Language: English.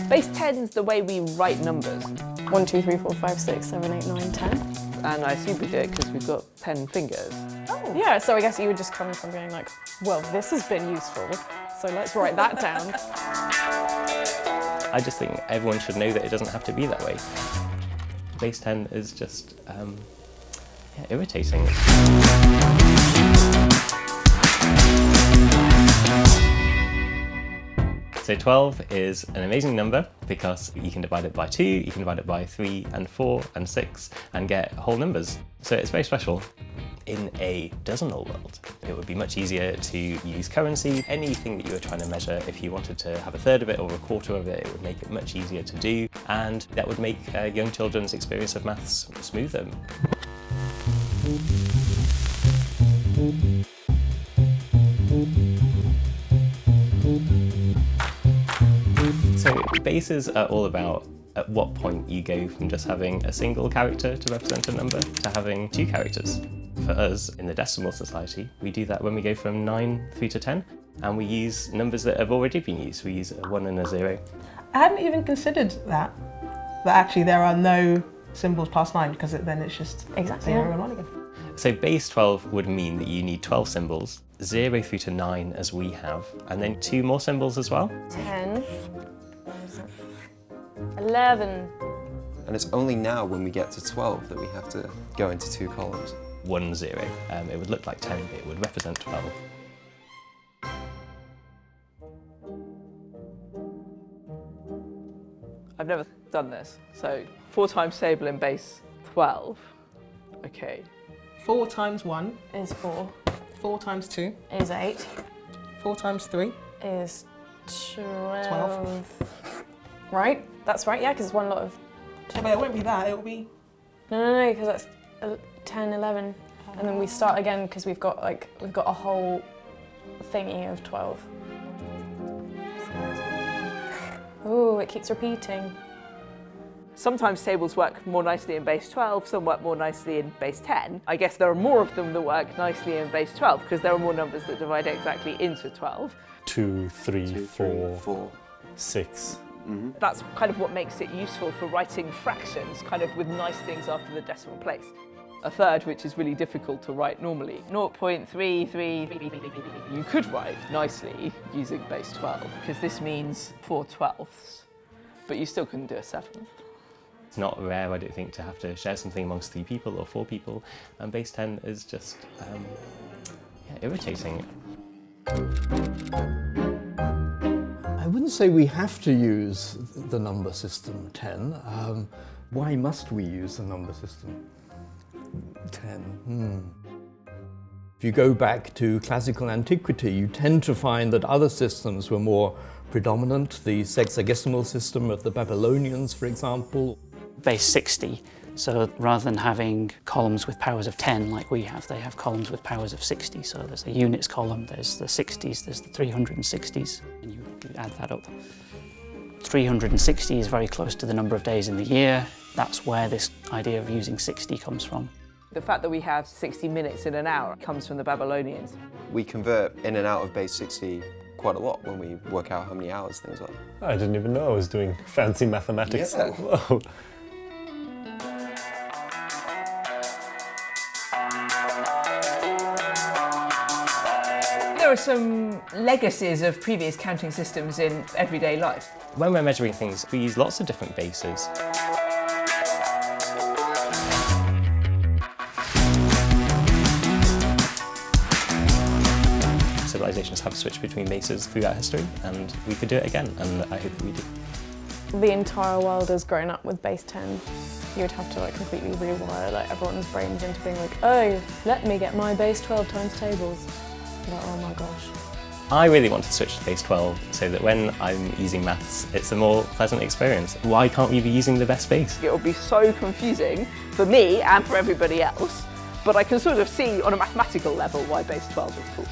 Base 10's the way we write numbers. 1, 2, 3, 4, 5, 6, 7, 8, 9, 10. And I assume we do it because we've got 10 fingers. Oh. Yeah, so I guess you would just come from being like, well, this has been useful, so let's write that down. I just think everyone should know that it doesn't have to be that way. Base 10 is just irritating. So 12 is an amazing number because you can divide it by 2, you can divide it by 3 and 4 and 6 and get whole numbers. So it's very special. In a dozenal world, it would be much easier to use currency. Anything that you were trying to measure, if you wanted to have a third of it or a quarter of it, it would make it much easier to do, and that would make young children's experience of maths smoother. So bases are all about at what point you go from just having a single character to represent a number to having 2 characters. For us, in the decimal society, we do that when we go from 9 through to 10, and we use numbers that have already been used. We use a 1 and a 0. I hadn't even considered that actually there are no symbols past 9, because then it's just Exactly, 0 yeah. and 1 again. So base 12 would mean that you need 12 symbols, 0 through to 9 as we have, and then 2 more symbols as well. 10, 11. And it's only now when we get to 12 that we have to go into 2 columns. 1, 0. It would look like 10, it would represent 12. I've never done this. So 4 times table in base 12. Okay. 4 times 1, Is 4. 4 times 2, Is 8. 4 times 3, Is 12. Right? That's right, yeah, because it's one lot of... but it won't be that, it'll be... No, because that's 10, 11. And then we start again because we've got a whole thingy of 12. Ooh, it keeps repeating. Sometimes tables work more nicely in base 12, some work more nicely in base 10. I guess there are more of them that work nicely in base 12 because there are more numbers that divide exactly into 12. 2, 3, 4, 6. That's kind of what makes it useful for writing fractions, kind of with nice things after the decimal place. A third, which is really difficult to write normally. 0.33. You could write nicely using base 12, because this means 4/12ths, but you still couldn't do a 7th. It's not rare, I don't think, to have to share something amongst 3 people or 4 people, and base 10 is just irritating. I wouldn't say we have to use the number system 10. Why must we use the number system 10? If you go back to classical antiquity, you tend to find that other systems were more predominant. The sexagesimal system of the Babylonians, for example. Base 60. So rather than having columns with powers of 10 like we have, they have columns with powers of 60. So there's the units column, there's the 60s, there's the 360s, and you add that up. 360 is very close to the number of days in the year. That's where this idea of using 60 comes from. The fact that we have 60 minutes in an hour comes from the Babylonians. We convert in and out of base 60 quite a lot when we work out how many hours things are. I didn't even know I was doing fancy mathematics. Yeah. Whoa. There are some legacies of previous counting systems in everyday life. When we're measuring things, we use lots of different bases. Civilizations have switched between bases throughout history, and we could do it again, and I hope that we do. The entire world has grown up with base 10. You would have to completely rewire everyone's brains into being like, oh, let me get my base 12 times tables. Like, oh my gosh. I really want to switch to base 12 so that when I'm using maths, it's a more pleasant experience. Why can't we be using the best base? It will be so confusing for me and for everybody else, but I can sort of see on a mathematical level why base 12 is cool.